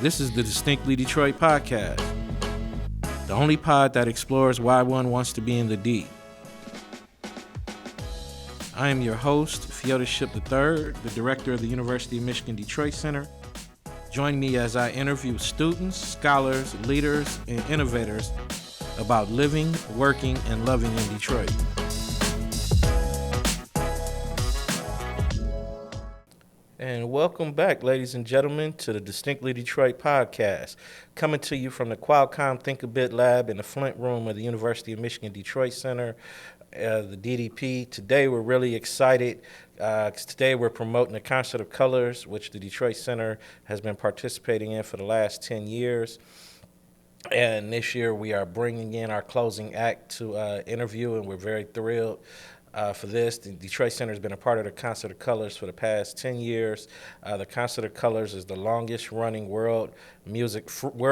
This is the Distinctly Detroit podcast, the only pod that explores why one wants to be in the D. I am your host, Feodorship III, the director of the University of Michigan Detroit Center. Join me as I interview students, scholars, leaders, and innovators about living, working, and loving in Detroit. And welcome back, ladies and gentlemen, to the Distinctly Detroit podcast, coming to you from the Qualcomm Think a Bit Lab in the Flint Room of the University of Michigan Detroit Center, the DDP. Today we're really excited. Today we're promoting the Concert of Colors, which the Detroit Center has been participating in for the last 10 years. And this year we are bringing in our closing act to interview, and we're very thrilled for this. The Detroit Center has been a part of the Concert of Colors for the past 10 years. The Concert of Colors is the longest running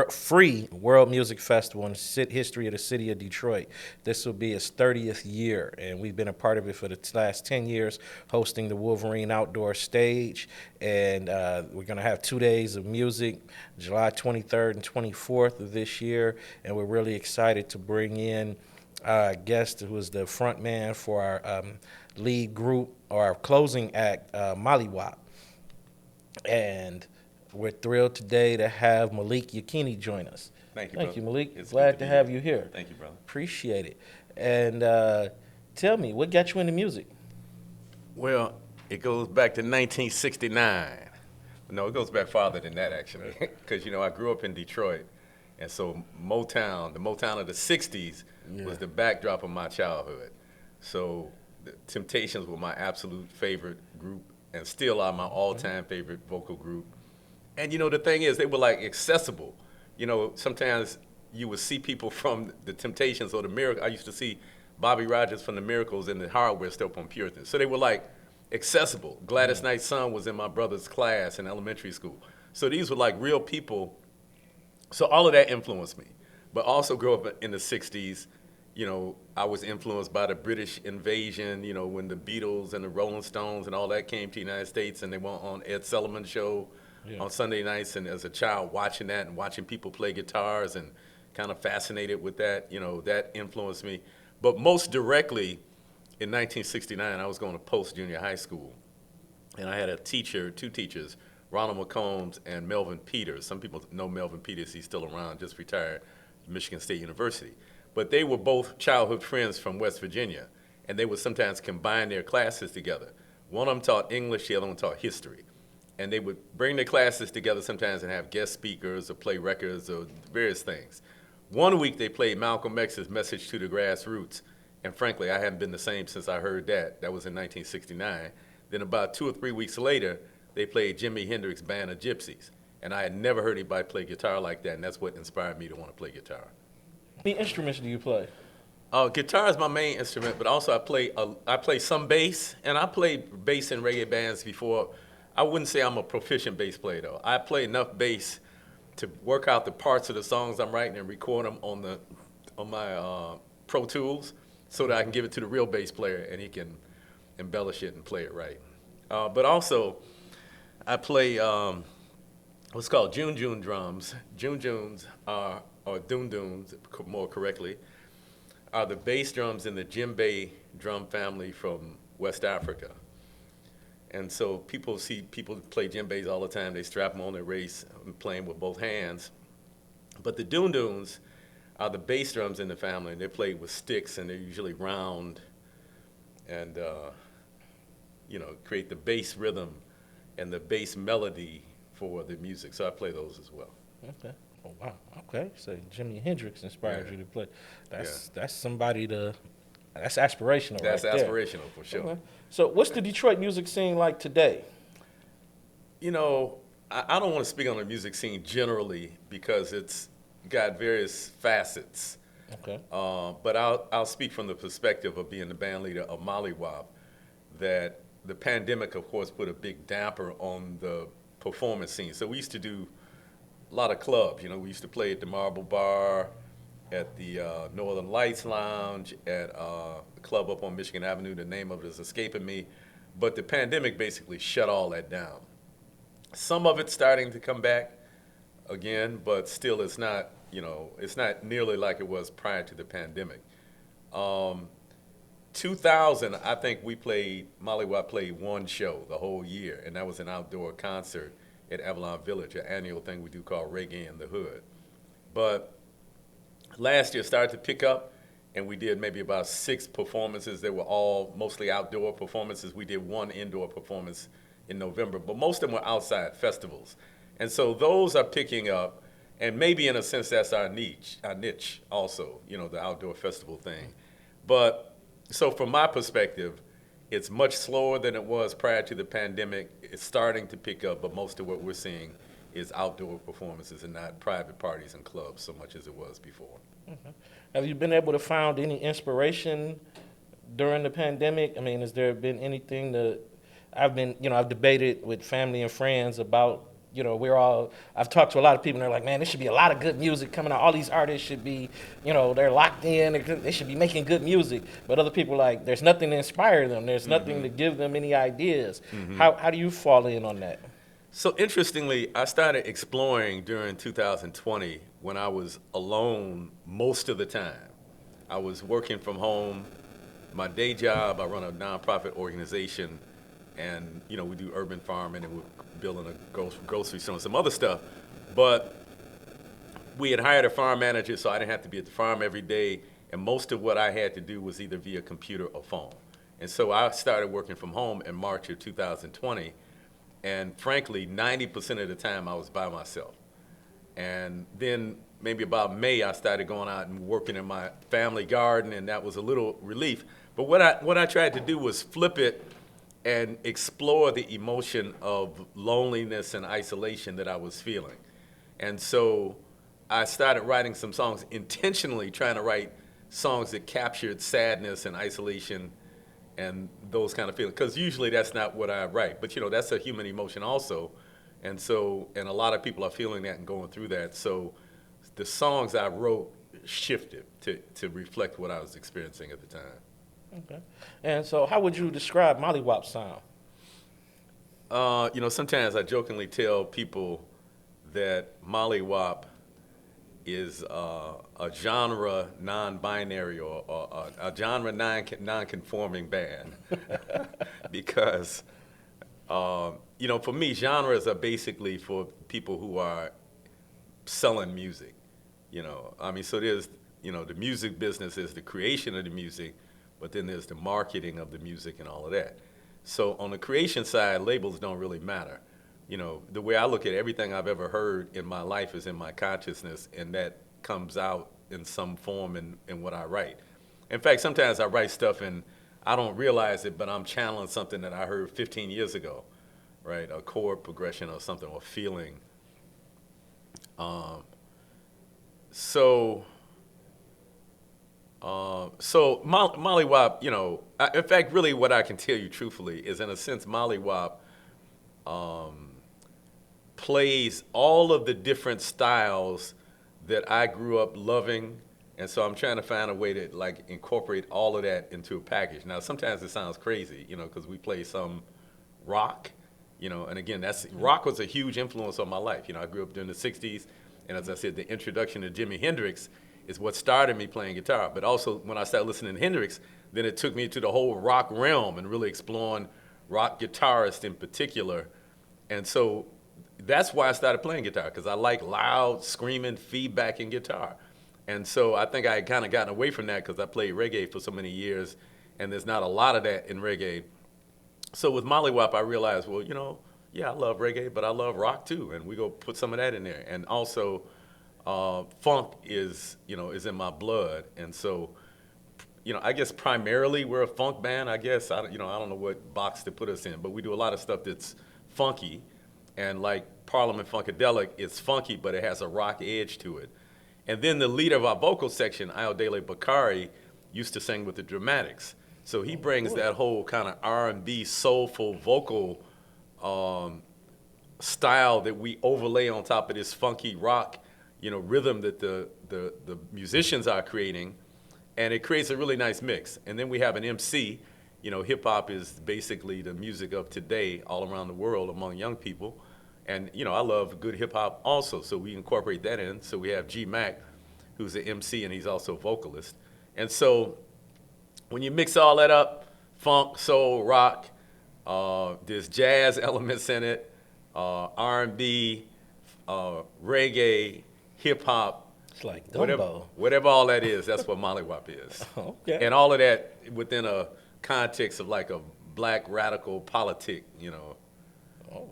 free world music festival in the history of the city of Detroit. This will be its 30th year, and we've been a part of it for the last 10 years, hosting the Wolverine Outdoor Stage. And we're going to have 2 days of music, July 23rd and 24th of this year, and we're really excited to bring in guest who is the front man for our lead group, or our closing act, Mollywop. And we're thrilled today to have Malik Yakini join us. Thank you, Thank brother. you, Malik. It's Glad good to be have here. you here. Thank you, brother. Appreciate it. And tell me, what got you into music? Well, it goes back to 1969. No, it goes back farther than that, actually, because, I grew up in Detroit. And so Motown, the Motown of the 60s, was the backdrop of my childhood. So the Temptations were my absolute favorite group and still are my all-time favorite vocal group. And, the thing is, they were, accessible. Sometimes you would see people from the Temptations or the Miracles. I used to see Bobby Rogers from the Miracles in the hardware store on Puritan. So they were, accessible. Gladys Knight's son was in my brother's class in elementary school. So these were, real people. So all of that influenced me. But also grew up in the 60s, I was influenced by the British invasion, when the Beatles and the Rolling Stones and all that came to the United States, and they went on Ed Sullivan's show on Sunday nights. And as a child watching that and watching people play guitars and kind of fascinated with that, that influenced me. But most directly, in 1969, I was going to post-junior high school. And I had two teachers, Ronald McCombs and Melvin Peters. Some people know Melvin Peters. He's still around, just retired from Michigan State University. But they were both childhood friends from West Virginia, and they would sometimes combine their classes together. One of them taught English, the other one taught history. And they would bring their classes together sometimes and have guest speakers or play records or various things. One week they played Malcolm X's Message to the Grassroots, and frankly, I haven't been the same since I heard that. That was in 1969. Then about 2 or 3 weeks later, they played Jimi Hendrix's Band of Gypsies. And I had never heard anybody play guitar like that, and that's what inspired me to want to play guitar. How many instruments do you play? Guitar is my main instrument, but also I play some bass, and I played bass in reggae bands before. I wouldn't say I'm a proficient bass player, though. I play enough bass to work out the parts of the songs I'm writing and record them on my Pro Tools so that I can give it to the real bass player, and he can embellish it and play it right. But also, I play what's called June drums. Junes are, or Duns, more correctly, are the bass drums in the djembe drum family from West Africa. And so people see people play djembes all the time. They strap them on their waist, playing with both hands. But the Duns are the bass drums in the family, and they're played with sticks, and they're usually round, and create the bass rhythm and the bass melody for the music. So I play those as well. Okay. Oh, wow. Okay. So Jimi Hendrix inspired you to play. That's somebody that's aspirational. That's right aspirational there. for sure. Okay. So what's the Detroit music scene like today? I don't want to speak on the music scene generally because it's got various facets. Okay. But I'll speak from the perspective of being the band leader of Mollywop, that the pandemic, of course, put a big damper on the performance scene. So we used to do a lot of clubs. We used to play at the Marble Bar, at the Northern Lights Lounge, at a club up on Michigan Avenue. The name of it is escaping me. But the pandemic basically shut all that down. Some of it's starting to come back. again, but still it's not, it's not nearly like it was prior to the pandemic. Um, 2000, I think Mollywop played one show the whole year, and that was an outdoor concert at Avalon Village, an annual thing we do called Reggae in the Hood. But last year started to pick up, and we did maybe about 6 performances. They were all mostly outdoor performances. We did one indoor performance in November, but most of them were outside festivals. And so those are picking up, and maybe in a sense that's our niche also, the outdoor festival thing. But so from my perspective, it's much slower than it was prior to the pandemic. It's starting to pick up, but most of what we're seeing is outdoor performances and not private parties and clubs so much as it was before. Okay. Have you been able to find any inspiration during the pandemic? I mean, has there been anything that I've debated with family and friends about, I've talked to a lot of people and they're like, man, there should be a lot of good music coming out. All these artists should be, they're locked in. They should be making good music. But other people are like, there's nothing to inspire them. There's nothing to give them any ideas. How do you fall in on that? So interestingly, I started exploring during 2020 when I was alone most of the time. I was working from home. My day job, I run a nonprofit organization, and we do urban farming, and we're building a grocery store and some other stuff. But we had hired a farm manager, so I didn't have to be at the farm every day, and most of what I had to do was either via computer or phone. And so I started working from home in March of 2020. And frankly, 90% of the time I was by myself. And then maybe about May, I started going out and working in my family garden, and that was a little relief. But what I tried to do was flip it and explore the emotion of loneliness and isolation that I was feeling. And so I started writing some songs, intentionally trying to write songs that captured sadness and isolation and those kind of feelings, because usually that's not what I write. But that's a human emotion also, and a lot of people are feeling that and going through that. So the songs I wrote shifted to reflect what I was experiencing at the time. Okay. And so how would you describe Mollywop's sound? Sometimes I jokingly tell people that Mollywop is a genre non-binary or a genre non-conforming band because, for me, genres are basically for people who are selling music. So there's, the music business is the creation of the music, but then there's the marketing of the music and all of that. So on the creation side, labels don't really matter. The way I look at everything I've ever heard in my life is in my consciousness, and that comes out in some form in what I write. In fact, sometimes I write stuff and I don't realize it, but I'm channeling something that I heard 15 years ago, right? A chord progression or something, or feeling. So Mollywop, in fact, really what I can tell you truthfully is, in a sense, Mollywop plays all of the different styles that I grew up loving, and so I'm trying to find a way to incorporate all of that into a package. Now, sometimes it sounds crazy, because we play some rock, and again, rock was a huge influence on my life. I grew up during the 60s, and as I said, the introduction to Jimi Hendrix is what started me playing guitar. But also, when I started listening to Hendrix, then it took me to the whole rock realm and really exploring rock guitarists in particular. And so that's why I started playing guitar, because I like loud, screaming, feedback in guitar. And so I think I had kind of gotten away from that because I played reggae for so many years, and there's not a lot of that in reggae. So with Mollywop, I realized, well, yeah, I love reggae, but I love rock too, and we go put some of that in there. And also, funk is in my blood, and so, I guess primarily we're a funk band. I guess I don't know what box to put us in, but we do a lot of stuff that's funky. And like Parliament Funkadelic, it's funky, but it has a rock edge to it. And then the leader of our vocal section, Ayodele Bakari, used to sing with the Dramatics. So he brings that whole kind of R&B soulful vocal style that we overlay on top of this funky rock, rhythm that the musicians are creating, and it creates a really nice mix. And then we have an MC. Hip hop is basically the music of today all around the world among young people. And, I love good hip hop also, so we incorporate that in. So we have G Mac, who's an MC and he's also a vocalist. And so when you mix all that up, funk, soul, rock, there's jazz elements in it, R&B, reggae, hip hop, It's like whatever, gumbo. whatever all that is, that's what Mollywop is. Okay. And all of that within a context of like a black radical politic, Oh,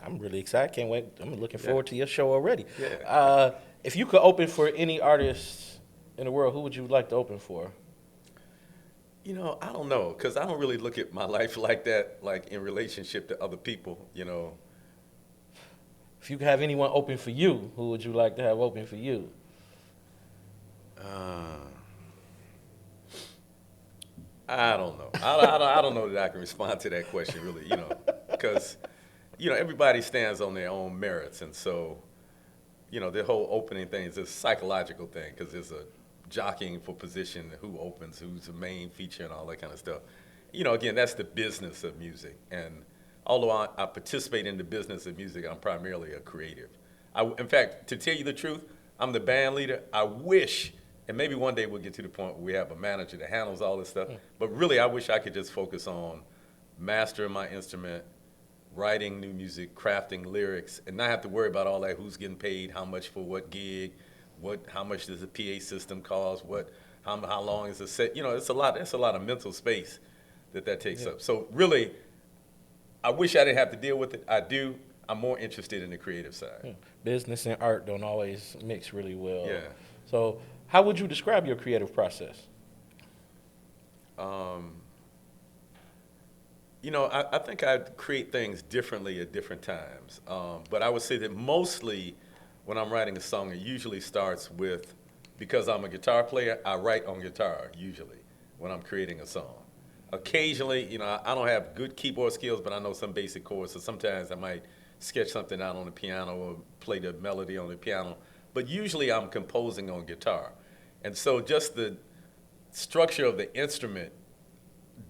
I'm really excited. Can't wait. I'm looking Yeah. forward to your show already. Yeah. If you could open for any artist in the world, who would you like to open for? I don't know, because I don't really look at my life like that, like in relationship to other people, If you could have anyone open for you, who would you like to have open for you? I don't know. I don't know that I can respond to that question really, because, everybody stands on their own merits. And so, the whole opening thing is a psychological thing because there's a jockeying for position, who opens, who's the main feature and all that kind of stuff. Again, that's the business of music. And although I participate in the business of music, I'm primarily a creative. In fact, to tell you the truth, I'm the band leader. I wish, and maybe one day we'll get to the point where we have a manager that handles all this stuff, but really I wish I could just focus on mastering my instrument, writing new music, crafting lyrics, and not have to worry about all that, who's getting paid, how much for what gig, how much does the PA system cost, how long is the set. It's a lot of mental space that takes up. So really, I wish I didn't have to deal with it. I do. I'm more interested in the creative side. Business and art don't always mix really well. Yeah. So how would you describe your creative process? I think I create things differently at different times. But I would say that mostly when I'm writing a song, it usually starts with, because I'm a guitar player, I write on guitar usually when I'm creating a song. Occasionally, I don't have good keyboard skills, but I know some basic chords, so sometimes I might sketch something out on the piano or play the melody on the piano. But usually I'm composing on guitar. And so just the structure of the instrument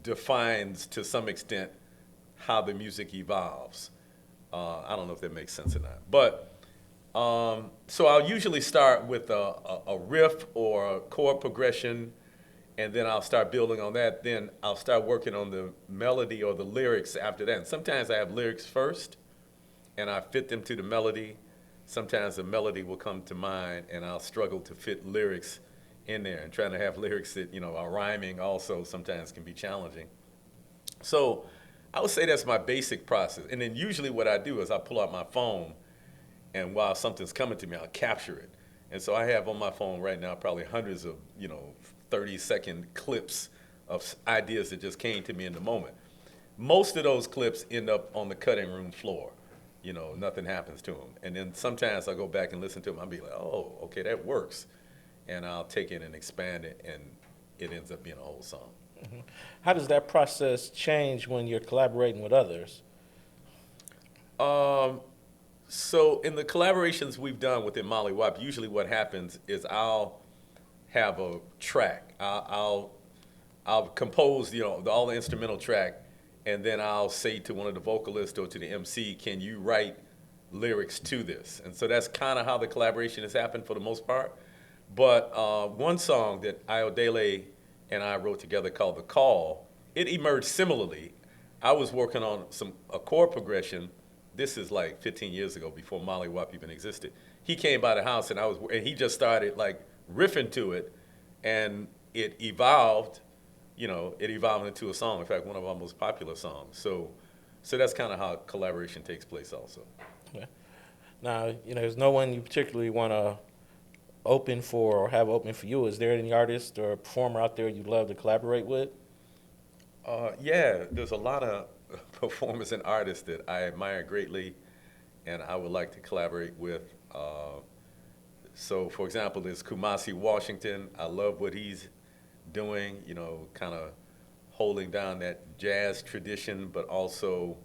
defines to some extent how the music evolves. I don't know if that makes sense or not. But so I'll usually start with a riff or a chord progression, and then I'll start building on that. Then I'll start working on the melody or the lyrics after that. And sometimes I have lyrics first, and I fit them to the melody. Sometimes the melody will come to mind, and I'll struggle to fit lyrics in there. And trying to have lyrics that are rhyming also sometimes can be challenging. So I would say that's my basic process. And then usually what I do is I pull out my phone, and while something's coming to me, I'll capture it. And so I have on my phone right now probably hundreds of 30-second clips of ideas that just came to me in the moment. Most of those clips end up on the cutting room floor. Nothing happens to them. And then sometimes I go back and listen to them. I'll be like, oh, okay, that works. And I'll take it and expand it, and it ends up being a whole song. Mm-hmm. How does that process change when you're collaborating with others? So in the collaborations we've done within Mollywop, usually what happens is I'll have a track. I'll compose all the instrumental track, and then I'll say to one of the vocalists or to the MC, can you write lyrics to this? And so that's kind of how the collaboration has happened for the most part. But one song that Ayodele and I wrote together called The Call, it emerged similarly. I was working on a chord progression. This is like 15 years ago, before Mollywop even existed. He came by the house and he just started like riffing to it, and it evolved into a song. In fact, one of our most popular songs. So that's kind of how collaboration takes place also. Okay. Now, there's no one you particularly want to open for or have open for you. Is there any artist or performer out there you'd love to collaborate with? Yeah, there's a lot of performers and artists that I admire greatly and I would like to collaborate with. So, for example, there's Kumasi Washington. I love what he's doing, kind of holding down that jazz tradition, but also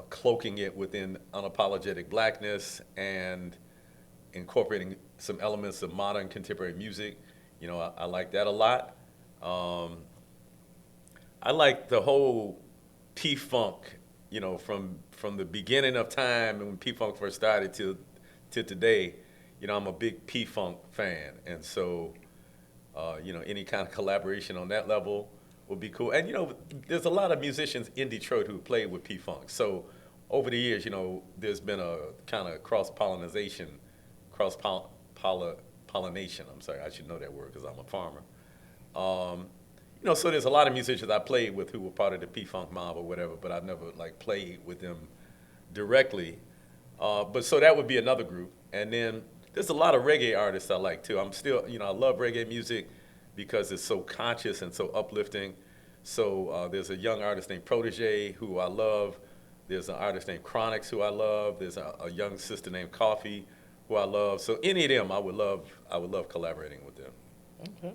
cloaking it within unapologetic blackness and incorporating some elements of modern contemporary music. I like that a lot. I like the whole P-Funk from the beginning of time and when P-Funk first started till today, I'm a big P-Funk fan. And so, any kind of collaboration on that level would be cool. And, there's a lot of musicians in Detroit who played with P-Funk. So over the years, there's been a kind of cross-pollination, pollination. I'm sorry, I should know that word because I'm a farmer. Um, so there's a lot of musicians I played with who were part of the P-Funk mob or whatever, but I've never like played with them directly. But so that would be another group. And then there's a lot of reggae artists I like too. I'm still, I love reggae music because it's so conscious and so uplifting. So there's a young artist named Protege who I love. There's an artist named Chronix who I love. There's a young sister named Coffee who I love. So any of them, I would love collaborating with them. Okay.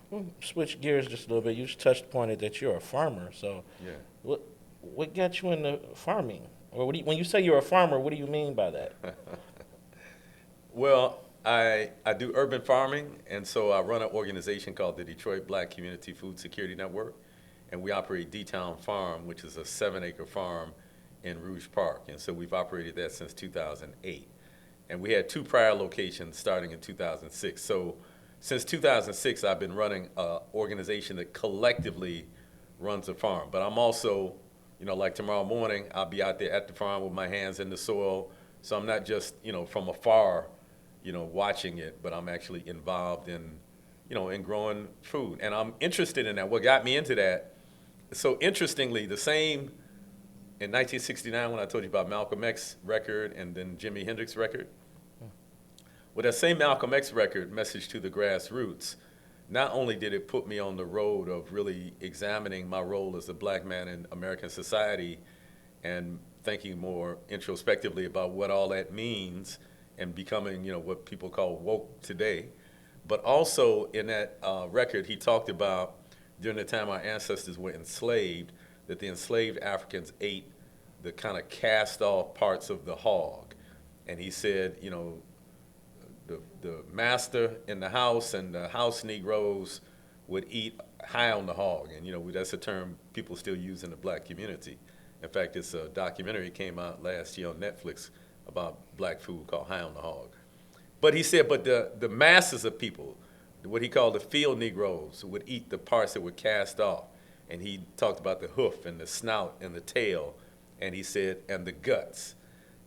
Well, switch gears just a little bit. You just touched upon it that you're a farmer. So, Yeah. what got you into farming? Or when you say you're a farmer, what do you mean by that? Well, I do urban farming, and so I run an organization called the Detroit Black Community Food Security Network, and we operate D-Town Farm, which is a 7-acre farm in Rouge Park, and so we've operated that since 2008. And we had 2 prior locations starting in 2006. So since 2006, I've been running an organization that collectively runs a farm. But I'm also, like tomorrow morning, I'll be out there at the farm with my hands in the soil. So I'm not just, from afar, watching it, but I'm actually involved in growing food. And I'm interested in that. What got me into that, so interestingly, the same in 1969 when I told you about Malcolm X record and then Jimi Hendrix record. Well, that same Malcolm X record, Message to the Grassroots, not only did it put me on the road of really examining my role as a black man in American society and thinking more introspectively about what all that means and becoming, what people call woke today, but also in that record, he talked about during the time our ancestors were enslaved, that the enslaved Africans ate the kind of cast off parts of the hog. And he said, the master in the house and the house Negroes would eat high on the hog. And, that's a term people still use in the black community. In fact, it's a documentary came out last year on Netflix about black food called High on the Hog. But he said, but the masses of people, what he called the field Negroes, would eat the parts that were cast off. And he talked about the hoof and the snout and the tail. And he said, and the guts.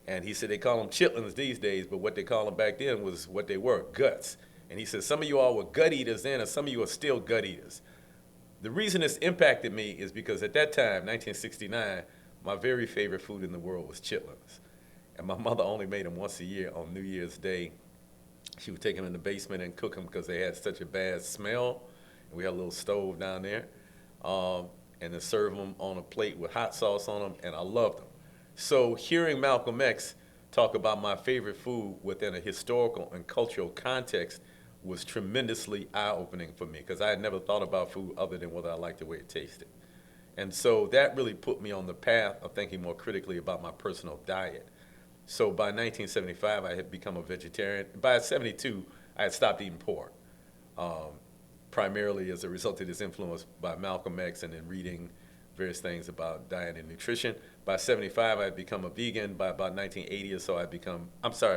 And he said they call them chitlins these days, but what they called them back then was what they were, guts. And he said some of you all were gut eaters then, and some of you are still gut eaters. The reason this impacted me is because at that time, 1969, my very favorite food in the world was chitlins. And my mother only made them once a year on New Year's Day. She would take them in the basement and cook them because they had such a bad smell. And we had a little stove down there. And then serve them on a plate with hot sauce on them, and I loved them. So hearing Malcolm X talk about my favorite food within a historical and cultural context was tremendously eye-opening for me because I had never thought about food other than whether I liked the way it tasted. And so that really put me on the path of thinking more critically about my personal diet. So by 1975, I had become a vegetarian. By 72, I had stopped eating pork, primarily as a result of this influence by Malcolm X and then reading various things about diet and nutrition. By 75, I had become a vegan. By about 1980 or so,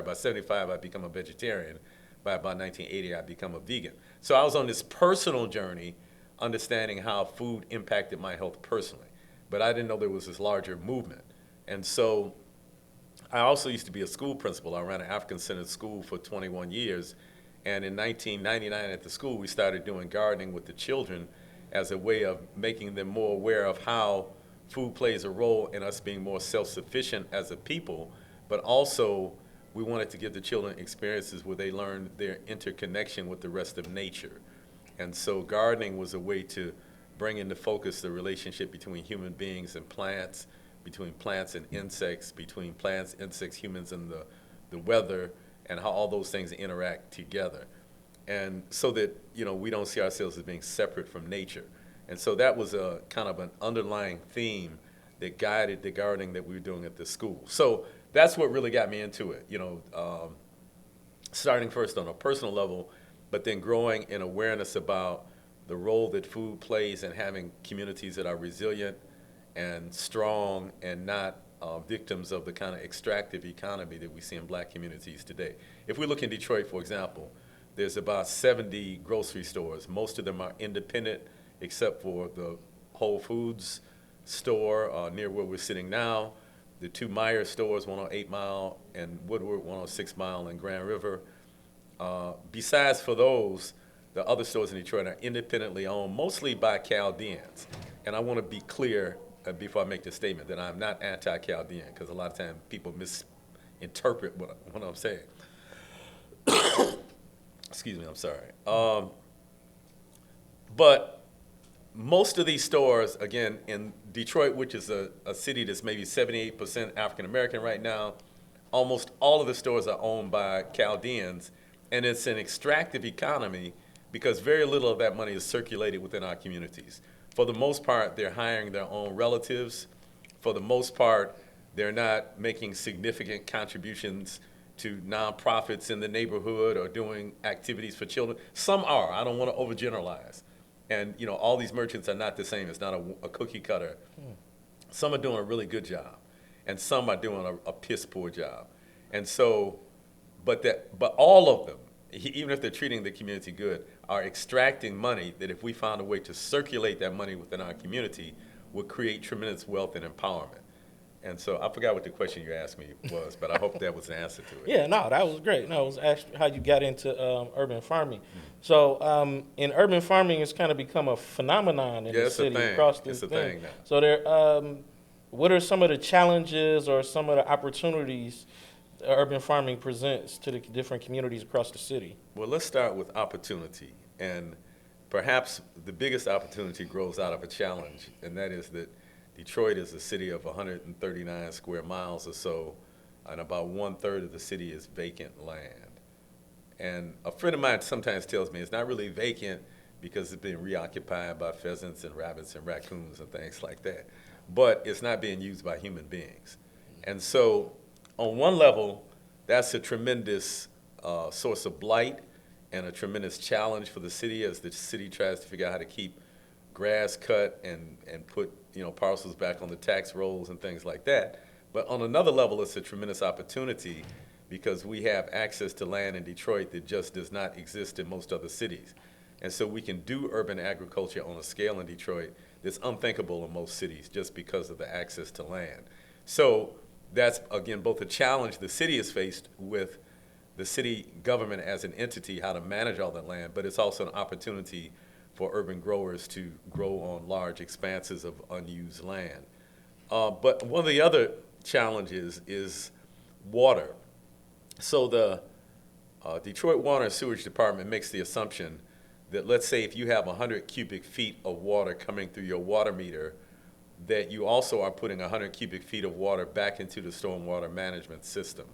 by 75, I become a vegetarian. By about 1980, I become a vegan. So I was on this personal journey, understanding how food impacted my health personally. But I didn't know there was this larger movement. And so I also used to be a school principal. I ran an African-centered school for 21 years. And in 1999 at the school, we started doing gardening with the children as a way of making them more aware of how food plays a role in us being more self-sufficient as a people, but also we wanted to give the children experiences where they learned their interconnection with the rest of nature. And so gardening was a way to bring into focus the relationship between human beings and plants, between plants and insects, between plants, insects, humans, and the weather, and how all those things interact together. And so that, we don't see ourselves as being separate from nature. And so that was a kind of an underlying theme that guided the gardening that we were doing at the school. So that's what really got me into it, starting first on a personal level, but then growing in awareness about the role that food plays in having communities that are resilient and strong and not victims of the kind of extractive economy that we see in black communities today. If we look in Detroit, for example, there's about 70 grocery stores. Most of them are independent, except for the Whole Foods store near where we're sitting now, the two Meyer stores, one on 8 Mile and Woodward, one on 6 Mile and Grand River. Besides for those, the other stores in Detroit are independently owned, mostly by Chaldeans. And I want to be clear before I make this statement that I'm not anti-Chaldean, because a lot of times people misinterpret what I'm saying. Excuse me, I'm sorry. But most of these stores, again, in Detroit, which is a city that's maybe 78% African American right now, almost all of the stores are owned by Chaldeans, and it's an extractive economy because very little of that money is circulated within our communities. For the most part, they're hiring their own relatives. For the most part, they're not making significant contributions to nonprofits in the neighborhood or doing activities for children. Some are. I don't want to overgeneralize. And all these merchants are not the same. It's not a cookie cutter. Some are doing a really good job, and some are doing a piss poor job. And so, but all of them, even if they're treating the community good, are extracting money that if we found a way to circulate that money within our community would create tremendous wealth and empowerment. And so I forgot what the question you asked me was, but I hope that was an answer to it. Yeah, no, that was great. No, it was actually how you got into urban farming. So in urban farming, it's kind of become a phenomenon in the city across this thing. Now. So what are some of the challenges or some of the opportunities urban farming presents to the different communities across the city? Well, let's start with opportunity. And perhaps the biggest opportunity grows out of a challenge, and that is that Detroit is a city of 139 square miles or so, and about 1/3 of the city is vacant land. And a friend of mine sometimes tells me it's not really vacant because it's being reoccupied by pheasants and rabbits and raccoons and things like that. But it's not being used by human beings. And so on one level, that's a tremendous source of blight and a tremendous challenge for the city as the city tries to figure out how to keep grass cut and put parcels back on the tax rolls and things like that. But on another level, it's a tremendous opportunity because we have access to land in Detroit that just does not exist in most other cities. And so we can do urban agriculture on a scale in Detroit that's unthinkable in most cities just because of the access to land. So that's, again, both a challenge the city is faced with, the city government as an entity, how to manage all that land, but it's also an opportunity for urban growers to grow on large expanses of unused land. But one of the other challenges is water. So the Detroit Water and Sewage Department makes the assumption that, let's say if you have 100 cubic feet of water coming through your water meter, that you also are putting 100 cubic feet of water back into the stormwater management system.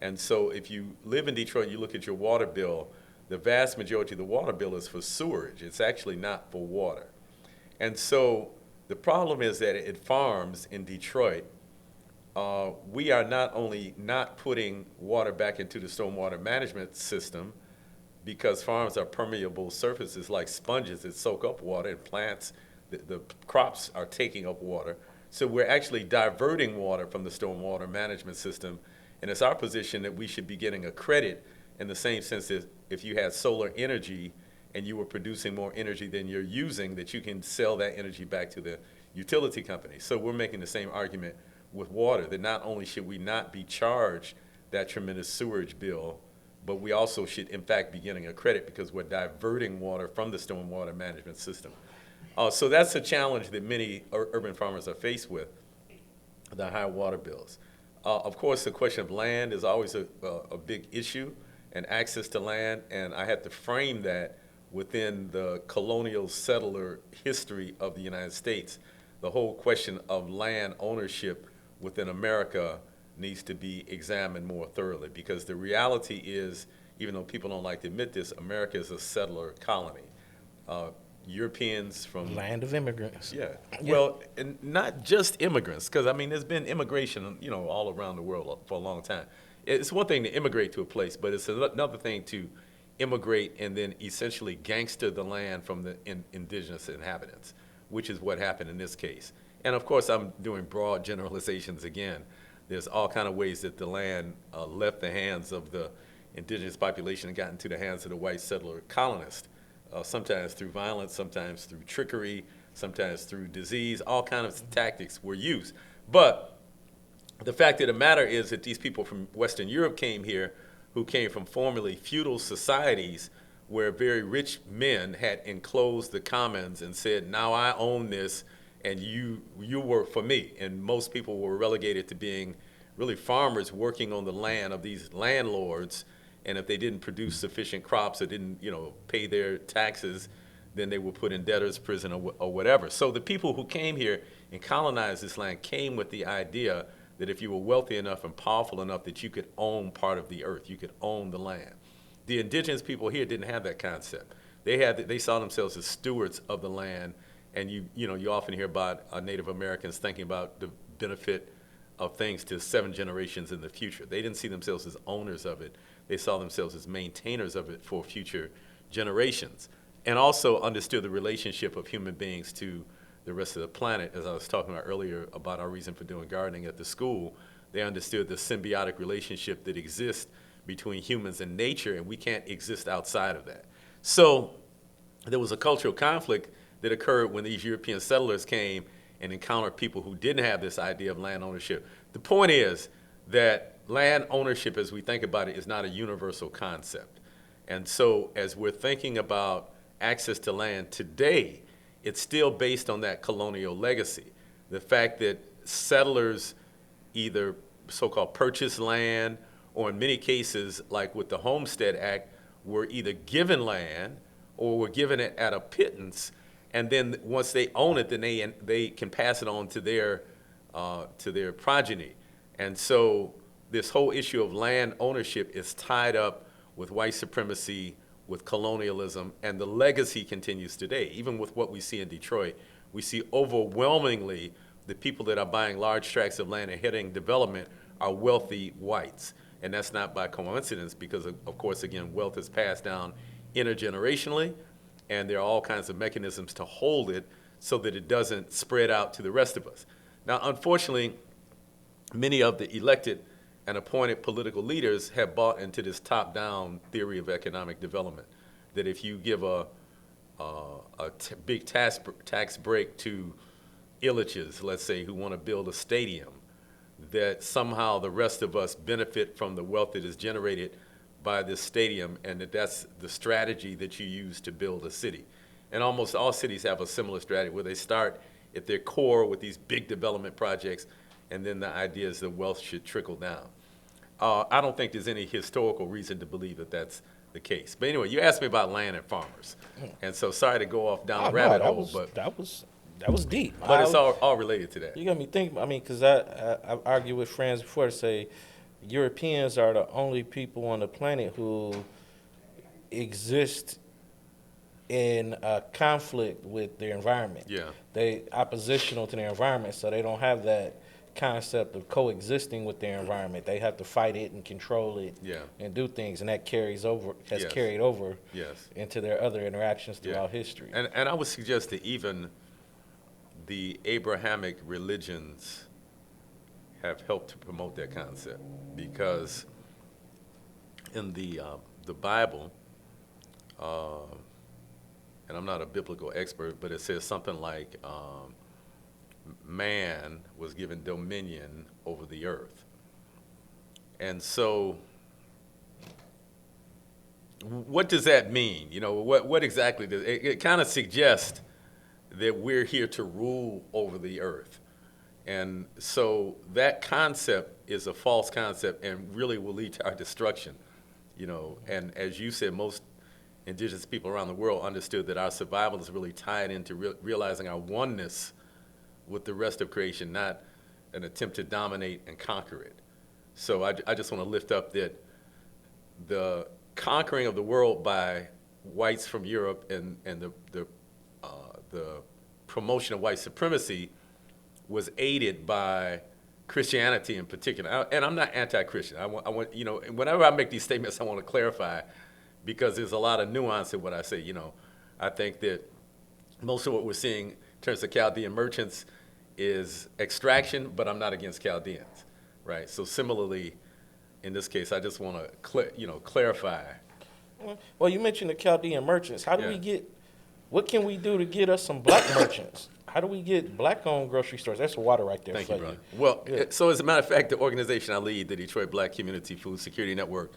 And so if you live in Detroit, you look at your water bill, the vast majority of the water bill is for sewerage. It's actually not for water. And so the problem is that at farms in Detroit, we are not only not putting water back into the stormwater management system because farms are permeable surfaces like sponges that soak up water, and plants, the crops are taking up water. So we're actually diverting water from the stormwater management system. And it's our position that we should be getting a credit in the same sense that if you had solar energy and you were producing more energy than you're using, that you can sell that energy back to the utility company. So we're making the same argument with water, that not only should we not be charged that tremendous sewerage bill, but we also should in fact be getting a credit because we're diverting water from the stormwater management system. So that's a challenge that many urban farmers are faced with, the high water bills. Of course, the question of land is always a big issue, and access to land, and I had to frame that within the colonial settler history of the United States. The whole question of land ownership within America needs to be examined more thoroughly, because the reality is, even though people don't like to admit this, America is a settler colony. Europeans from Land of immigrants. Yeah. Well, and not just immigrants, because I mean, there's been immigration, all around the world for a long time. It's one thing to immigrate to a place, but it's another thing to immigrate and then essentially gangster the land from the indigenous inhabitants, which is what happened in this case. And of course, I'm doing broad generalizations again. There's all kind of ways that the land left the hands of the indigenous population and got into the hands of the white settler colonists, sometimes through violence, sometimes through trickery, sometimes through disease. All kinds of tactics were used. But the fact of the matter is that these people from Western Europe came here, who came from formerly feudal societies where very rich men had enclosed the commons and said, now I own this and you work for me. And most people were relegated to being really farmers working on the land of these landlords. And if they didn't produce sufficient crops or didn't, pay their taxes, then they were put in debtor's prison or whatever. So the people who came here and colonized this land came with the idea that if you were wealthy enough and powerful enough that you could own part of the earth, you could own the land. The indigenous people here didn't have that concept. They saw themselves as stewards of the land, and you often hear about Native Americans thinking about the benefit of things to 7 generations in the future. They didn't see themselves as owners of it. They saw themselves as maintainers of it for future generations, and also understood the relationship of human beings to the rest of the planet. As I was talking about earlier about our reason for doing gardening at the school, they understood the symbiotic relationship that exists between humans and nature, and we can't exist outside of that. So there was a cultural conflict that occurred when these European settlers came and encountered people who didn't have this idea of land ownership. The point is that land ownership, as we think about it, is not a universal concept. And so as we're thinking about access to land today, it's still based on that colonial legacy. The fact that settlers either so-called purchased land, or in many cases, like with the Homestead Act, were either given land or were given it at a pittance, and then once they own it, then they can pass it on to their progeny. And so this whole issue of land ownership is tied up with white supremacy, with colonialism, and the legacy continues today. Even with what we see in Detroit, we see overwhelmingly the people that are buying large tracts of land and heading development are wealthy whites. And that's not by coincidence because, of course, again, wealth is passed down intergenerationally, and there are all kinds of mechanisms to hold it so that it doesn't spread out to the rest of us. Now, unfortunately, many of the elected and appointed political leaders have bought into this top-down theory of economic development, that if you give a big tax break to illiches, let's say, who want to build a stadium, that somehow the rest of us benefit from the wealth that is generated by this stadium, and that's the strategy that you use to build a city. And almost all cities have a similar strategy where they start at their core with these big development projects, and then the idea is the wealth should trickle down. I don't think there's any historical reason to believe that that's the case. But anyway, you asked me about land and farmers, and so sorry to go off down the rabbit hole, but that was deep. But it's all related to that. You got me thinking. I mean, because I've argued with friends before to say Europeans are the only people on the planet who exist in a conflict with their environment. Yeah. They oppositional to their environment, so they don't have that concept of coexisting with their environment. They have to fight it and control it, Yeah. and do things, and that carries over, has Yes. carried over Yes. into their other interactions Yeah. throughout history. And I would suggest that even the Abrahamic religions have helped to promote that concept, because in the Bible, and I'm not a biblical expert, but it says something like man was given dominion over the earth. And so what does that mean? What exactly does it kind of suggests that we're here to rule over the earth. And so that concept is a false concept and really will lead to our destruction. And as you said, most indigenous people around the world understood that our survival is really tied into realizing our oneness with the rest of creation, not an attempt to dominate and conquer it. So I just want to lift up that the conquering of the world by whites from Europe and the promotion of white supremacy was aided by Christianity in particular. And I'm not anti-Christian. I want whenever I make these statements, I want to clarify, because there's a lot of nuance in what I say. I think that most of what we're seeing in terms of Chaldean merchants is extraction, but I'm not against Chaldeans, right? So similarly, in this case, I just want to clarify. Well, you mentioned the Chaldean merchants. How do Yeah. we get? What can we do to get us some black merchants? How do we get black-owned grocery stores? That's water right there. Thank for you, brother. Well, Yeah. so as a matter of fact, the organization I lead, the Detroit Black Community Food Security Network,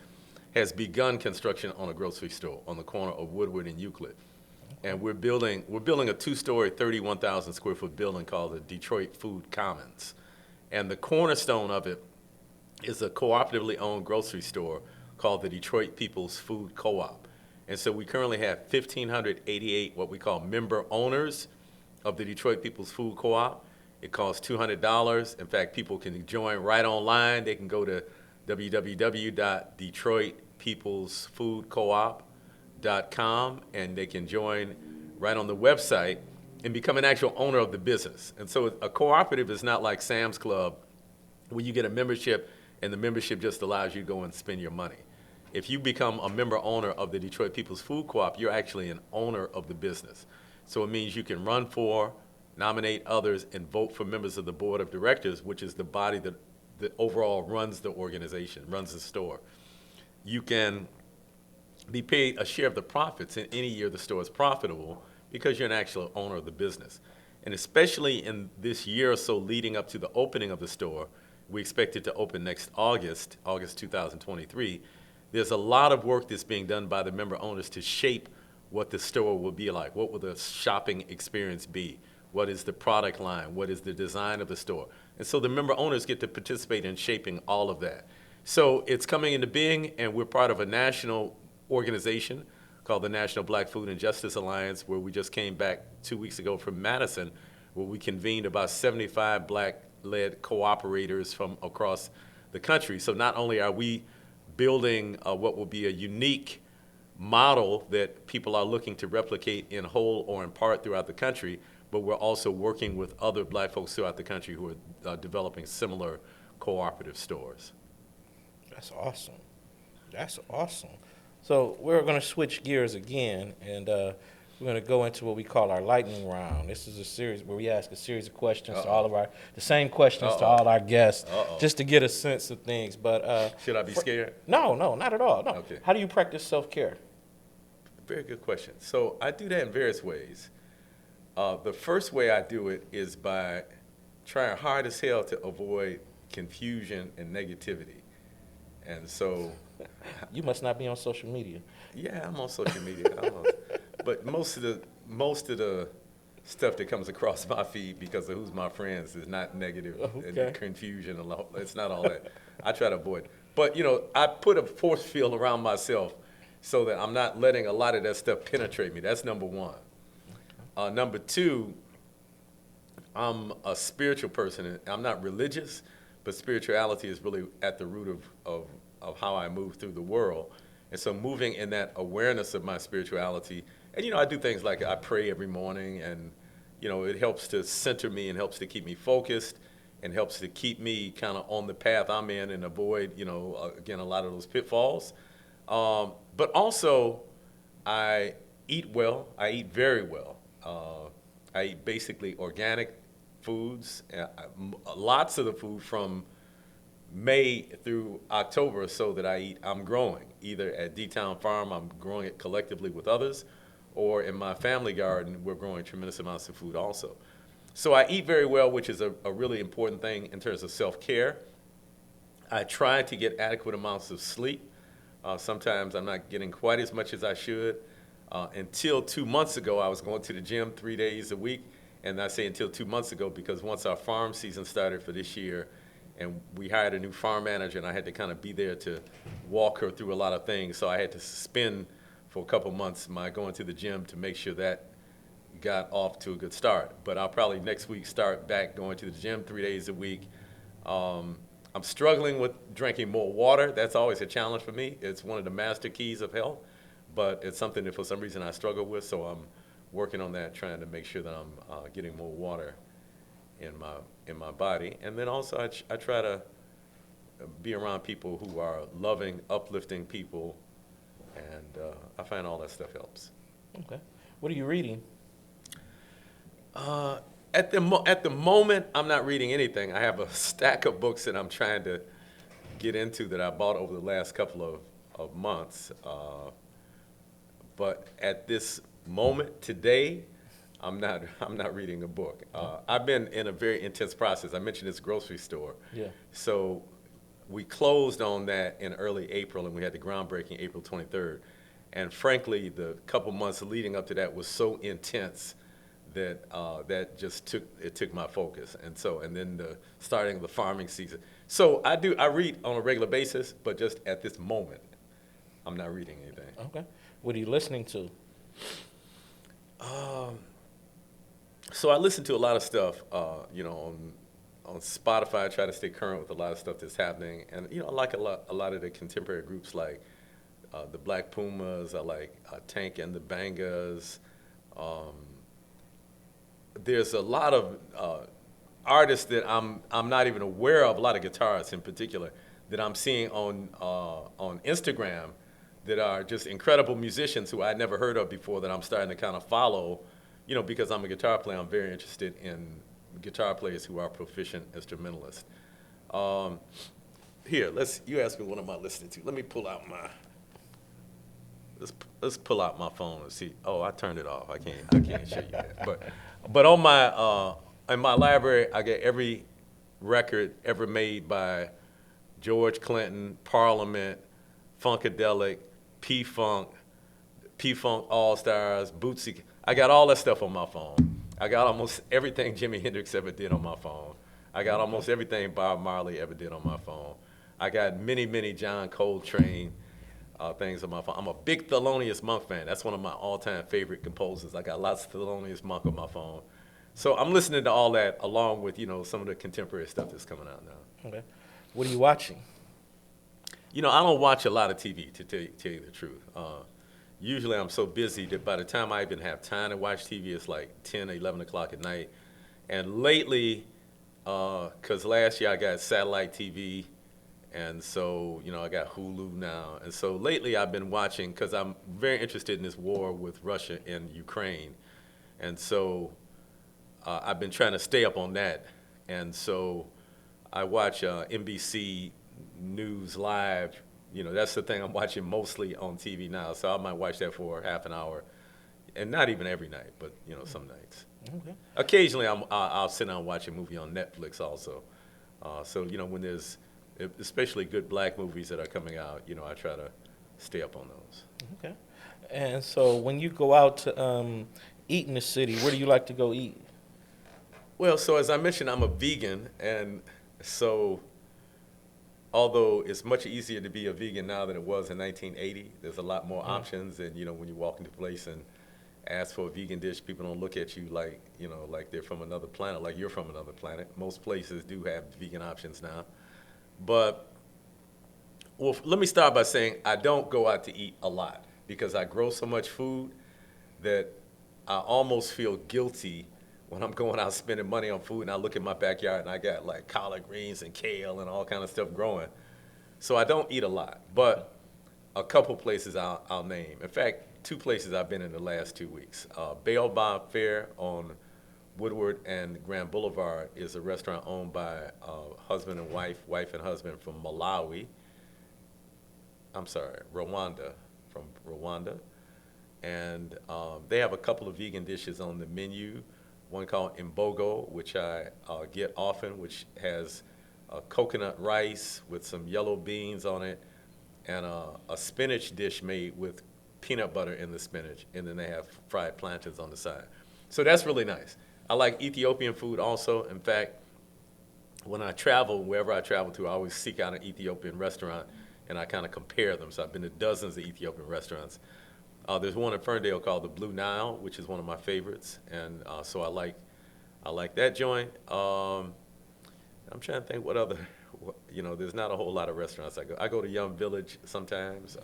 has begun construction on a grocery store on the corner of Woodward and Euclid. And we're building a two-story, 31,000 square foot building called the Detroit Food Commons. And the cornerstone of it is a cooperatively owned grocery store called the Detroit People's Food Co-op. And so we currently have 1,588 what we call member owners of the Detroit People's Food Co-op. It costs $200. In fact, people can join right online. They can go to www.detroitpeoplesfoodcoop.com and they can join right on the website and become an actual owner of the business. And so a cooperative is not like Sam's Club where you get a membership and the membership just allows you to go and spend your money. If you become a member owner of the Detroit People's Food Co-op, you're actually an owner of the business. So it means you can run for, nominate others, and vote for members of the board of directors, which is the body that overall runs the organization, runs the store. You can be paid a share of the profits in any year the store is profitable because you're an actual owner of the business. And especially in this year or so leading up to the opening of the store, we expect it to open next August 2023. There's a lot of work that's being done by the member owners to shape what the store will be like. What will the shopping experience be? What is the product line? What is the design of the store? And so the member owners get to participate in shaping all of that. So it's coming into being, and we're part of a national organization called the National Black Food and Justice Alliance, where we just came back 2 weeks ago from Madison, where we convened about 75 black-led cooperators from across the country. So not only are we building what will be a unique model that people are looking to replicate in whole or in part throughout the country, but we're also working with other black folks throughout the country who are developing similar cooperative stores. That's awesome. That's awesome. So we're going to switch gears again, and we're going to go into what we call our lightning round. This is a series where we ask a series of questions to all of the same questions to all our guests, just to get a sense of things. But should I be scared? No, not at all. No. Okay. How do you practice self-care? Very good question. So I do that in various ways. The first way I do it is by trying hard as hell to avoid confusion and negativity. And so You must not be on social media. yeah, I'm on social media. But most of the stuff that comes across my feed because of who's my friends is not negative and confusion. It's not all that. I try to avoid. But I put a force field around myself so that I'm not letting a lot of that stuff penetrate me. That's number one. Number two, I'm a spiritual person. I'm not religious, but spirituality is really at the root of how I move through the world. And so moving in that awareness of my spirituality, and I do things like I pray every morning, and it helps to center me and helps to keep me focused and helps to keep me kind of on the path I'm in and avoid, again, a lot of those pitfalls. But also, I eat well. I eat very well. I eat basically organic foods. Lots of the food from May through October or so that I eat, I'm growing. Either at D-Town Farm, I'm growing it collectively with others, or in my family garden, we're growing tremendous amounts of food also. So I eat very well, which is a really important thing in terms of self-care. I try to get adequate amounts of sleep. Sometimes I'm not getting quite as much as I should. Until 2 months ago, I was going to the gym 3 days a week. And I say until 2 months ago because once our farm season started for this year, and we hired a new farm manager, and I had to kind of be there to walk her through a lot of things. So I had to suspend for a couple months my going to the gym to make sure that got off to a good start. But I'll probably next week start back going to the gym 3 days a week. I'm struggling with drinking more water. That's always a challenge for me. It's one of the master keys of health, but it's something that for some reason I struggle with. So I'm working on that, trying to make sure that I'm getting more water in my body. And then also I try to be around people who are loving, uplifting people, and I find all that stuff helps. Okay. What are you reading? At the moment, I'm not reading anything. I have a stack of books that I'm trying to get into that I bought over the last couple of months. But at this moment today, I'm not reading a book. I've been in a very intense process. I mentioned this grocery store. Yeah. So we closed on that in early April, and we had the groundbreaking April 23rd. And frankly, the couple months leading up to that was so intense that that just took my focus. And then the starting of the farming season. So I read on a regular basis, but just at this moment, I'm not reading anything. Okay. What are you listening to? So I listen to a lot of stuff, on Spotify. I try to stay current with a lot of stuff that's happening, and I like a lot of the contemporary groups like the Black Pumas. I like Tank and the Bangas. There's a lot of artists that I'm not even aware of. A lot of guitarists in particular that I'm seeing on Instagram that are just incredible musicians who I'd never heard of before that I'm starting to kind of follow. Because I'm a guitar player, I'm very interested in guitar players who are proficient instrumentalists. You asked me what am I listening to. Let me pull out let's pull out my phone and see. Oh, I turned it off. I can't show you that. But on in my library, I get every record ever made by George Clinton, Parliament, Funkadelic, P-Funk All Stars, Bootsy. I got all that stuff on my phone. I got almost everything Jimi Hendrix ever did on my phone. I got almost everything Bob Marley ever did on my phone. I got many John Coltrane things on my phone. I'm a big Thelonious Monk fan. That's one of my all-time favorite composers. I got lots of Thelonious Monk on my phone. So I'm listening to all that along with, some of the contemporary stuff that's coming out now. Okay. What are you watching? I don't watch a lot of TV, to tell you the truth. Usually I'm so busy that by the time I even have time to watch TV, it's like 10 or 11 o'clock at night. And lately, because last year I got satellite TV, and so, I got Hulu now. And so lately I've been watching, because I'm very interested in this war with Russia and Ukraine. And so I've been trying to stay up on that. And so I watch NBC News Live. That's the thing I'm watching mostly on TV now. So I might watch that for half an hour, and not even every night, but some nights. Okay. Occasionally, I'll sit down and watch a movie on Netflix also. So when there's especially good black movies that are coming out, I try to stay up on those. Okay. And so when you go out to eat in the city, where do you like to go eat? Well, so as I mentioned, I'm a vegan, and so although it's much easier to be a vegan now than it was in 1980, there's a lot more options. And, when you walk into a place and ask for a vegan dish, people don't look at you like, like they're from another planet, like you're from another planet. Most places do have vegan options now. But, well, let me start by saying I don't go out to eat a lot because I grow so much food that I almost feel guilty when I'm going out spending money on food and I look at my backyard and I got like collard greens and kale and all kind of stuff growing. So I don't eat a lot, but a couple places I'll name. In fact, 2 places I've been in the last 2 weeks. Baobab Fair on Woodward and Grand Boulevard is a restaurant owned by husband and wife and husband from Rwanda, from Rwanda. And they have a couple of vegan dishes on the menu. One called Imbogo, which I get often, which has coconut rice with some yellow beans on it, and a spinach dish made with peanut butter in the spinach, and then they have fried plantains on the side. So that's really nice. I like Ethiopian food also. In fact, when I travel, wherever I travel to, I always seek out an Ethiopian restaurant, and I kind of compare them. So I've been to dozens of Ethiopian restaurants. There's one in Ferndale called the Blue Nile, which is one of my favorites, and so I like that joint. I'm trying to think what other, there's not a whole lot of restaurants I go. I go to Yum Village sometimes.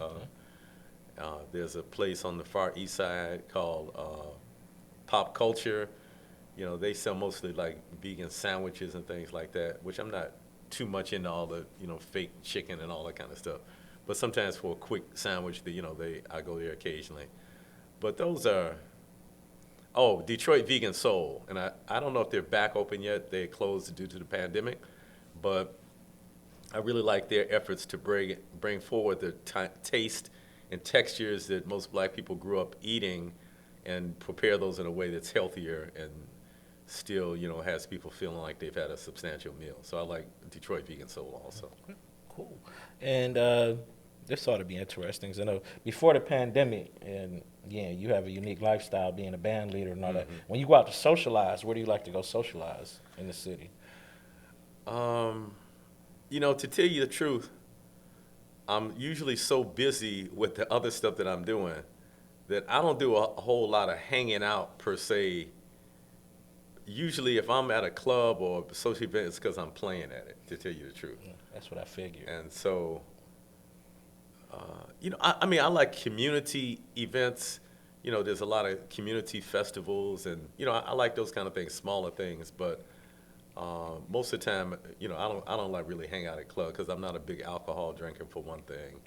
There's a place on the Far East Side called Pop Culture. They sell mostly like vegan sandwiches and things like that, which I'm not too much into all the fake chicken and all that kind of stuff. But sometimes for a quick sandwich, I go there occasionally. But those are Oh, Detroit Vegan Soul, and I don't know if they're back open yet. They closed due to the pandemic, but I really like their efforts to bring forward the taste and textures that most black people grew up eating, and prepare those in a way that's healthier and still, has people feeling like they've had a substantial meal. So I like Detroit Vegan Soul also. Cool. And this ought to be interesting. 'Cause I know before the pandemic, and yeah, you have a unique lifestyle being a band leader and all that. When you go out to socialize, where do you like to go socialize in the city? To tell you the truth, I'm usually so busy with the other stuff that I'm doing that I don't do a whole lot of hanging out per se. Usually, if I'm at a club or a social event, it's because I'm playing at it, to tell you the truth. Yeah, that's what I figured. And so, I mean, I like community events. There's a lot of community festivals, and I like those kind of things, smaller things. But most of the time, I don't like really hang out at clubs because I'm not a big alcohol drinker for one thing.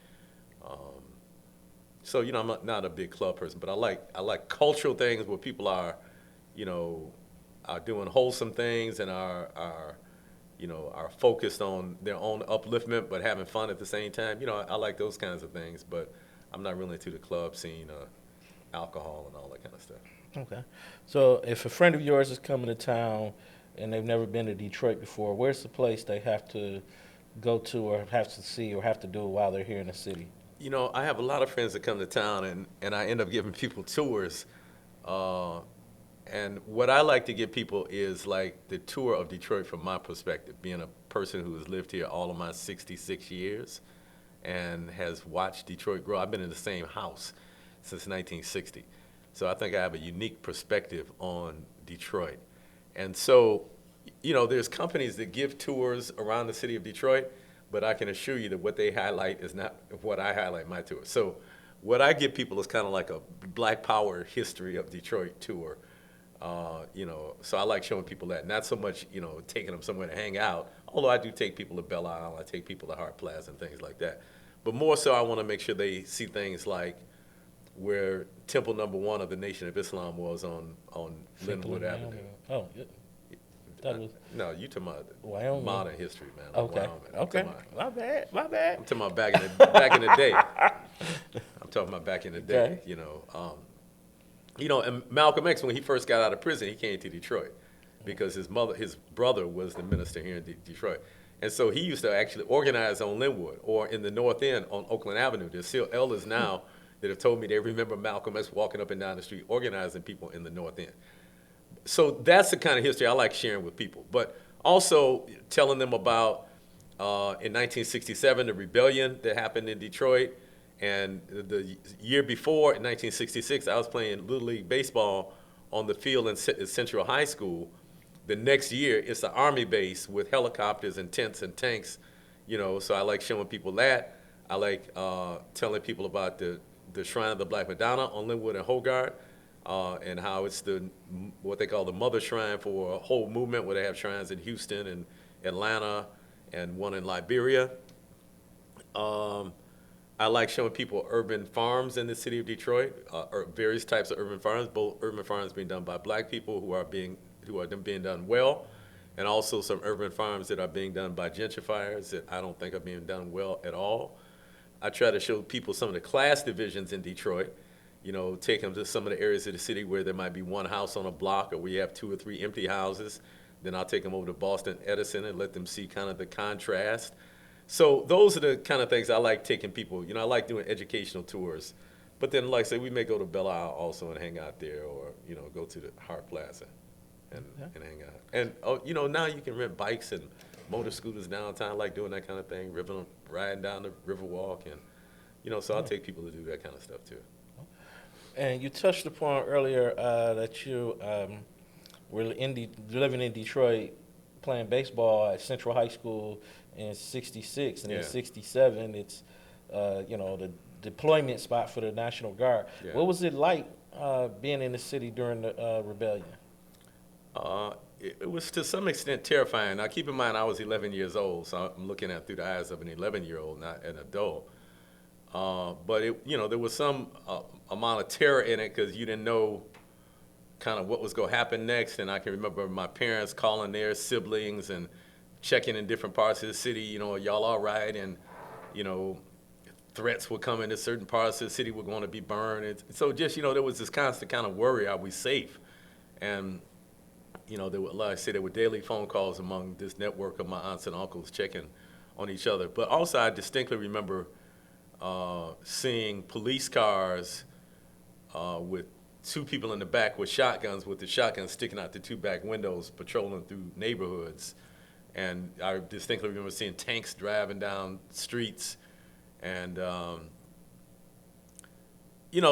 So I'm not a big club person, but I like cultural things where people you know, are doing wholesome things and are focused on their own upliftment but having fun at the same time. I like those kinds of things, but I'm not really into the club scene, alcohol and all that kind of stuff. Okay. So if a friend of yours is coming to town and they've never been to Detroit before, where's the place they have to go to or have to see or have to do while they're here in the city? I have a lot of friends that come to town, and I end up giving people tours. And what I like to give people is like the tour of Detroit from my perspective, being a person who has lived here all of my 66 years and has watched Detroit grow. I've been in the same house since 1960. So I think I have a unique perspective on Detroit. And so, there's companies that give tours around the city of Detroit, but I can assure you that what they highlight is not what I highlight in my tour. So what I give people is kind of like a Black Power history of Detroit tour. So I like showing people that, not so much, taking them somewhere to hang out, although I do take people to Belle Isle, I take people to Hart Plaza and things like that. But more so I want to make sure they see things like where Temple number 1 of the Nation of Islam was on Linwood Avenue. Oh, yeah. No, you talking about Wyoming. Modern history, man. Okay. Wyoming. Okay. My bad. I'm talking about back in the day. I'm talking about back in the day, and Malcolm X, when he first got out of prison, he came to Detroit because his brother was the minister here in Detroit. And so he used to actually organize on Linwood or in the North End on Oakland Avenue. There's still elders now that have told me they remember Malcolm X walking up and down the street organizing people in the North End. So that's the kind of history I like sharing with people. But also telling them about, in 1967, the rebellion that happened in Detroit. And the year before, in 1966, I was playing Little League Baseball on the field in Central High School. The next year, it's the Army base with helicopters and tents and tanks, so I like showing people that. I like telling people about the Shrine of the Black Madonna on Linwood and Hogarth, and how it's what they call the mother shrine for a whole movement, where they have shrines in Houston and Atlanta and one in Liberia. I like showing people urban farms in the city of Detroit, or various types of urban farms, both urban farms being done by black people who are being done well, and also some urban farms that are being done by gentrifiers that I don't think are being done well at all. I try to show people some of the class divisions in Detroit, take them to some of the areas of the city where there might be one house on a block or we have 2 or 3 empty houses. Then I'll take them over to Boston Edison and let them see kind of the contrast. So those are the kind of things I like taking people. I like doing educational tours. But then, like I say, we may go to Belle Isle also and hang out there, or, go to the Hart Plaza and hang out. And, now you can rent bikes and motor scooters downtown. I like doing that kind of thing, riding down the Riverwalk. And, so I'll take people to do that kind of stuff, too. And you touched upon earlier that you were living in Detroit, playing baseball at Central High School in '66, and in '67, it's the deployment spot for the National Guard. Yeah. What was it like being in the city during the rebellion? It was to some extent terrifying. Now, keep in mind, I was 11 years old, so I'm looking at through the eyes of an 11-year-old, not an adult. But there was some amount of terror in it because you didn't know, kind of what was going to happen next. And I can remember my parents calling their siblings and checking in different parts of the city, are y'all all right? And, threats were coming to certain parts of the city were going to be burned. And so just, there was this constant kind of worry, are we safe? And, there were, like I said, there were daily phone calls among this network of my aunts and uncles checking on each other. But also I distinctly remember seeing police cars with two people in the back with shotguns, with the shotguns sticking out the two back windows, patrolling through neighborhoods. And I distinctly remember seeing tanks driving down streets. And,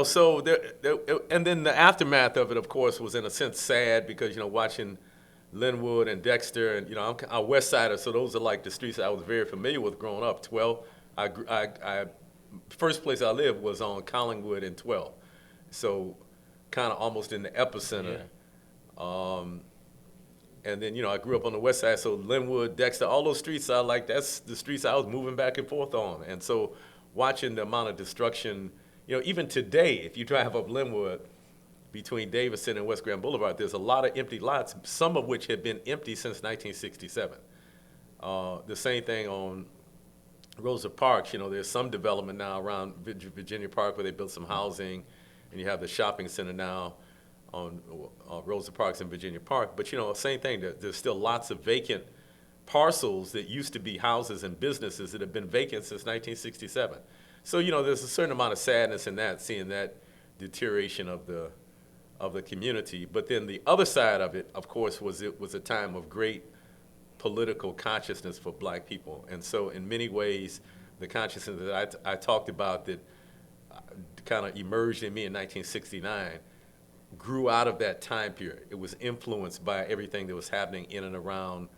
so and then the aftermath of it, of course, was in a sense sad because, watching Linwood and Dexter, and, I'm a West Sider, so those are like the streets I was very familiar with growing up. 12, first place I lived was on Collingwood and 12. So kind of almost in the epicenter. Yeah. And then, I grew up on the West Side, so Linwood, Dexter, all those streets that's the streets I was moving back and forth on. And so watching the amount of destruction, even today, if you drive up Linwood between Davison and West Grand Boulevard, there's a lot of empty lots, some of which have been empty since 1967. The same thing on Rosa Parks. There's some development now around Virginia Park where they built some housing, and you have the shopping center now on Rosa Parks and Virginia Park. But, same thing, there's still lots of vacant parcels that used to be houses and businesses that have been vacant since 1967. So, there's a certain amount of sadness in that, seeing that deterioration of the community. But then the other side of it, of course, was it was a time of great political consciousness for black people. And so in many ways, the consciousness that I talked about that kind of emerged in me in 1969 grew out of that time period. It was influenced by everything that was happening in and around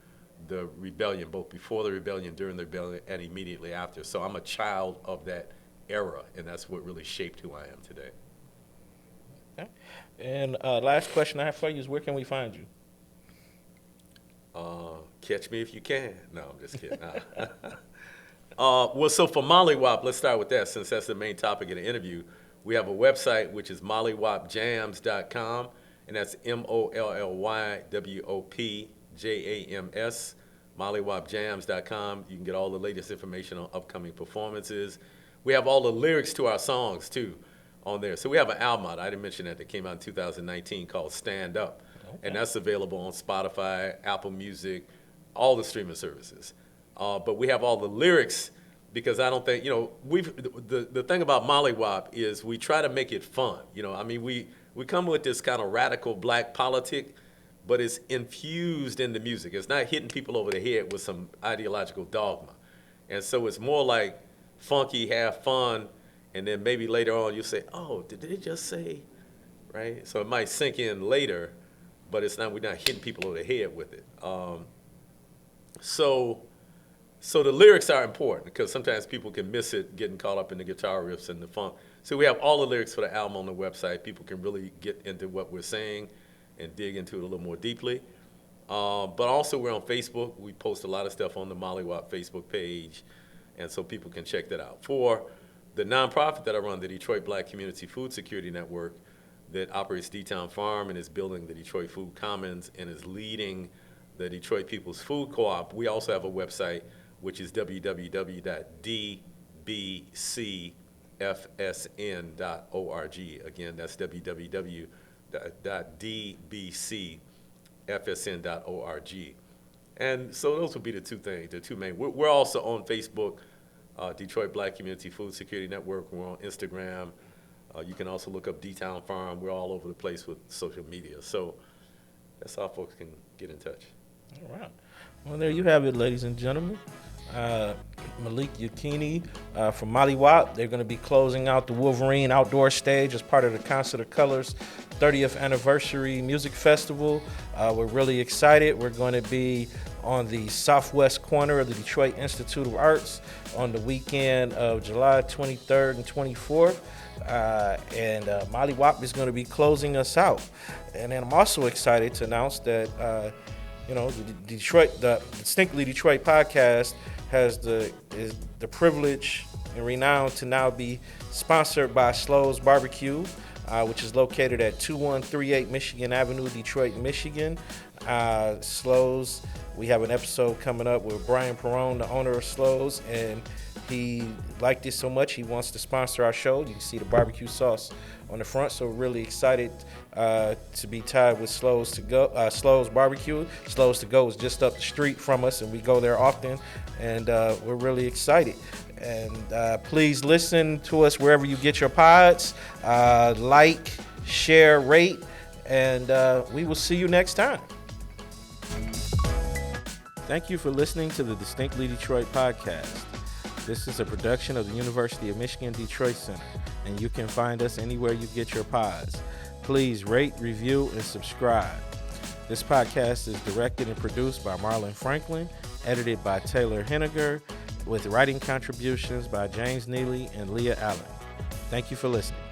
the rebellion, both before the rebellion, during the rebellion, and immediately after. So I'm a child of that era, and that's what really shaped who I am today. Okay. And last question I have for you is, where can we find you? Catch me if you can. No, I'm just kidding. Well, so for Mollywop, let's start with that since that's the main topic of the interview. We have a website, which is mollywopjams.com, and that's MOLLYWOPJAMS, mollywopjams.com. You can get all the latest information on upcoming performances. We have all the lyrics to our songs, too, on there. So we have an album out, I didn't mention that came out in 2019 called Stand Up, okay. And that's available on Spotify, Apple Music, all the streaming services. But we have all the lyrics because I don't think, the thing about Mollywop is we try to make it fun. We come with this kind of radical black politic, but it's infused in the music. It's not hitting people over the head with some ideological dogma. And so it's more like funky, have fun, and then maybe later on you'll say, oh, did they just say, right? So it might sink in later, but we're not hitting people over the head with it. So the lyrics are important because sometimes people can miss it getting caught up in the guitar riffs and the funk. So we have all the lyrics for the album on the website. People can really get into what we're saying and dig into it a little more deeply. But also we're on Facebook. We post a lot of stuff on the Mollywop Facebook page, and so people can check that out. For the nonprofit that I run, the Detroit Black Community Food Security Network, that operates D-Town Farm and is building the Detroit Food Commons and is leading the Detroit People's Food Co-op, we also have a website, which is www.dbcfsn.org. Again, that's www.dbcfsn.org. And so those would be the two main. We're also on Facebook, Detroit Black Community Food Security Network. We're on Instagram. You can also look up D-Town Farm. We're all over the place with social media. So that's how folks can get in touch. All right. Well, there you have it, ladies and gentlemen. Malik Yakini from Mollywop. They're going to be closing out the Wolverine Outdoor Stage as part of the Concert of Colors 30th Anniversary Music Festival. We're really excited. We're going to be on the southwest corner of the Detroit Institute of Arts on the weekend of July 23rd and 24th. And Mollywop is going to be closing us out. And then I'm also excited to announce that the Distinctly Detroit podcast is the privilege and renown to now be sponsored by Slow's Barbecue. which is located at 2138 Michigan Avenue, Detroit, Michigan. Slows, we have an episode coming up with Brian Perone, the owner of Slows, and he liked it so much he wants to sponsor our show. You can see the barbecue sauce on the front, so we're really excited to be tied with Slows to Go, Slows Barbecue. Slows to Go is just up the street from us, and we go there often, and we're really excited. And please listen to us wherever you get your pods. Like, share, rate, and we will see you next time. Thank you for listening to the Distinctly Detroit podcast. This is a production of the University of Michigan Detroit Center, and you can find us anywhere you get your pods. Please rate, review, and subscribe. This podcast is directed and produced by Marlon Franklin, edited by Taylor Henniger, with writing contributions by James Neely and Leah Allen. Thank you for listening.